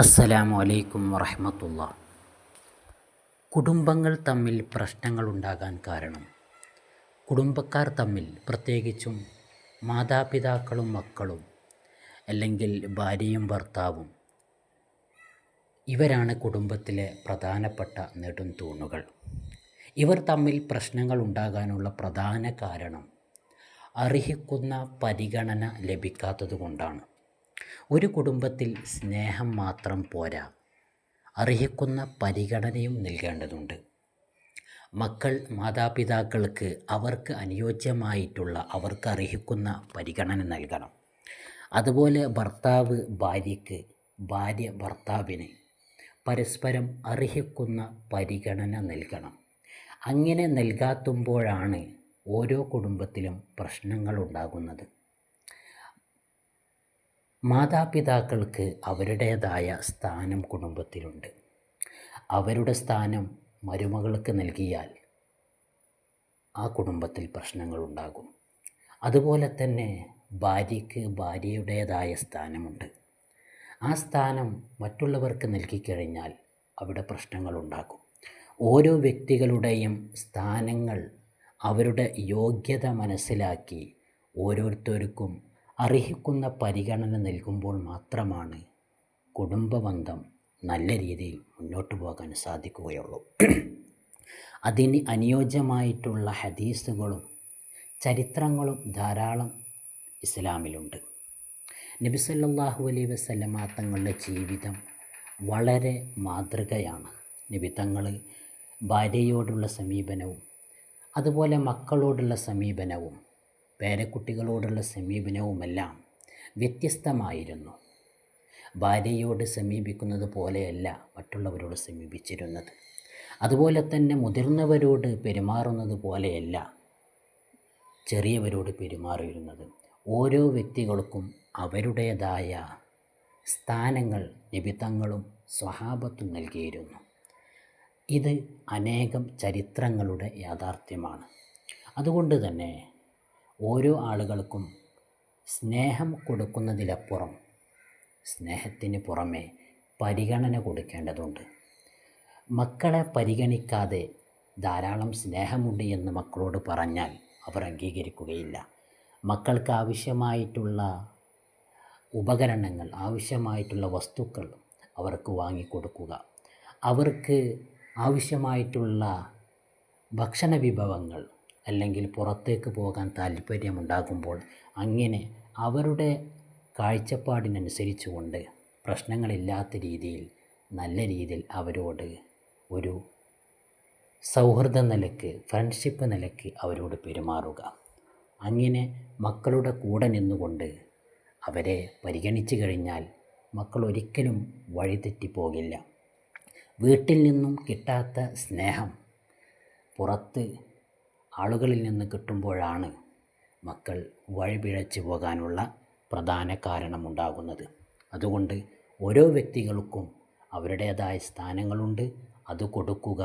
അസ്സലാമു അലൈക്കും വറഹ്മത്തുള്ളാ. കുടുംബങ്ങൾ തമ്മിൽ പ്രശ്നങ്ങളുണ്ടാകാൻ കാരണം കുടുംബക്കാർ തമ്മിൽ, പ്രത്യേകിച്ചും മാതാപിതാക്കളും മക്കളും, അല്ലെങ്കിൽ ഭാര്യയും ഭർത്താവും, ഇവരാണ് കുടുംബത്തിലെ പ്രധാനപ്പെട്ട നെടുംതൂണുകൾ. ഇവർ തമ്മിൽ പ്രശ്നങ്ങൾ ഉണ്ടാകാനുള്ള പ്രധാന കാരണം അർഹിക്കുന്ന പരിഗണന ലഭിക്കാത്തതുകൊണ്ടാണ്. ഒരു കുടുംബത്തിൽ സ്നേഹം മാത്രം പോരാ, അർഹിക്കുന്ന പരിഗണനയും നൽകേണ്ടതുണ്ട്. മക്കൾ മാതാപിതാക്കൾക്ക് അവർക്ക് അനുയോജ്യമായിട്ടുള്ള, അവർക്ക് അർഹിക്കുന്ന പരിഗണന നൽകണം. അതുപോലെ ഭർത്താവ് ഭാര്യയ്ക്ക്, ഭാര്യ ഭർത്താവിന് പരസ്പരം അർഹിക്കുന്ന പരിഗണന നൽകണം. അങ്ങനെ നൽകാത്തുമ്പോഴാണ് ഓരോ കുടുംബത്തിലും പ്രശ്നങ്ങൾ ഉണ്ടാകുന്നത്. മാതാപിതാക്കൾക്ക് അവരുടേതായ സ്ഥാനം കുടുംബത്തിലുണ്ട്. അവരുടെ സ്ഥാനം മരുമകൾക്ക് നൽകിയാൽ ആ കുടുംബത്തിൽ പ്രശ്നങ്ങളുണ്ടാകും. അതുപോലെ തന്നെ ഭാര്യയ്ക്ക് ഭാര്യയുടേതായ സ്ഥാനമുണ്ട്. ആ സ്ഥാനം മറ്റുള്ളവർക്ക് നൽകിക്കഴിഞ്ഞാൽ അവിടെ പ്രശ്നങ്ങളുണ്ടാകും. ഓരോ വ്യക്തികളുടെയും സ്ഥാനങ്ങൾ, അവരുടെ യോഗ്യത മനസ്സിലാക്കി ഓരോരുത്തർക്കും അർഹിക്കുന്ന പരിഗണന നൽകുമ്പോൾ മാത്രമാണ് കുടുംബബന്ധം നല്ല രീതിയിൽ മുന്നോട്ട് പോകാൻ സാധിക്കുകയുള്ളൂ. അതിന് അനുയോജ്യമായിട്ടുള്ള ഹദീസുകളും ചരിത്രങ്ങളും ധാരാളം ഇസ്ലാമിലുണ്ട്. നബി സല്ലല്ലാഹു അലൈഹി വസല്ലമ തങ്ങളുടെ ജീവിതം വളരെ മാതൃകയാണ്. നബി തങ്ങൾ ഭാര്യയോടുള്ള സമീപനവും, അതുപോലെ മക്കളോടുള്ള സമീപനവും, പേരക്കുട്ടികളോടുള്ള സമീപനവുമെല്ലാം വ്യത്യസ്തമായിരുന്നു. ഭാര്യയോട് സമീപിക്കുന്നത് പോലെയല്ല മറ്റുള്ളവരോട് സമീപിച്ചിരുന്നത്. അതുപോലെ തന്നെ മുതിർന്നവരോട് പെരുമാറുന്നത് പോലെയല്ല ചെറിയവരോട് പെരുമാറിയിരുന്നത്. ഓരോ വ്യക്തികൾക്കും അവരുടേതായ സ്ഥാനങ്ങൾ നബി തങ്ങളും സ്വഹാബത്തും നൽകിയിരുന്നു. ഇത് അനേകം ചരിത്രങ്ങളുടെ യാഥാർത്ഥ്യമാണ്. അതുകൊണ്ട് തന്നെ ഓരോ ആളുകൾക്കും സ്നേഹം കൊടുക്കുന്നതിലപ്പുറം, സ്നേഹത്തിന് പുറമെ പരിഗണന കൊടുക്കേണ്ടതുണ്ട്. മക്കളെ പരിഗണിക്കാതെ ധാരാളം സ്നേഹമുണ്ട് എന്ന് മക്കളോട് പറഞ്ഞാൽ അവർ അംഗീകരിക്കുകയില്ല. മക്കൾക്ക് ആവശ്യമായിട്ടുള്ള ഉപകരണങ്ങൾ, ആവശ്യമായിട്ടുള്ള വസ്തുക്കൾ അവർക്ക് വാങ്ങിക്കൊടുക്കുക, അവർക്ക് ആവശ്യമായിട്ടുള്ള ഭക്ഷണ വിഭവങ്ങൾ, അല്ലെങ്കിൽ പുറത്തേക്ക് പോകാൻ താല്പര്യമുണ്ടാകുമ്പോൾ അങ്ങനെ അവരുടെ കാഴ്ചപ്പാടിനനുസരിച്ചുകൊണ്ട് പ്രശ്നങ്ങളില്ലാത്ത രീതിയിൽ, നല്ല രീതിയിൽ അവരോട് ഒരു സൗഹൃദ നിലയ്ക്ക്, ഫ്രണ്ട്ഷിപ്പ് നിലയ്ക്ക് അവരോട് പെരുമാറുക. അങ്ങനെ മക്കളുടെ കൂടെ നിന്നുകൊണ്ട് അവരെ പരിഗണിച്ചു കഴിഞ്ഞാൽ മക്കൾ ഒരിക്കലും വഴിതെറ്റിപ്പോകില്ല. വീട്ടിൽ നിന്നും കിട്ടാത്ത സ്നേഹം പുറത്ത് ആളുകളിൽ നിന്ന് കിട്ടുമ്പോഴാണ് മക്കൾ വഴിപിഴച്ചു പോകാനുള്ള പ്രധാന കാരണമുണ്ടാകുന്നത്. അതുകൊണ്ട് ഓരോ വ്യക്തികൾക്കും അവരുടേതായ സ്ഥാനങ്ങളുണ്ട്. അത് കൊടുക്കുക,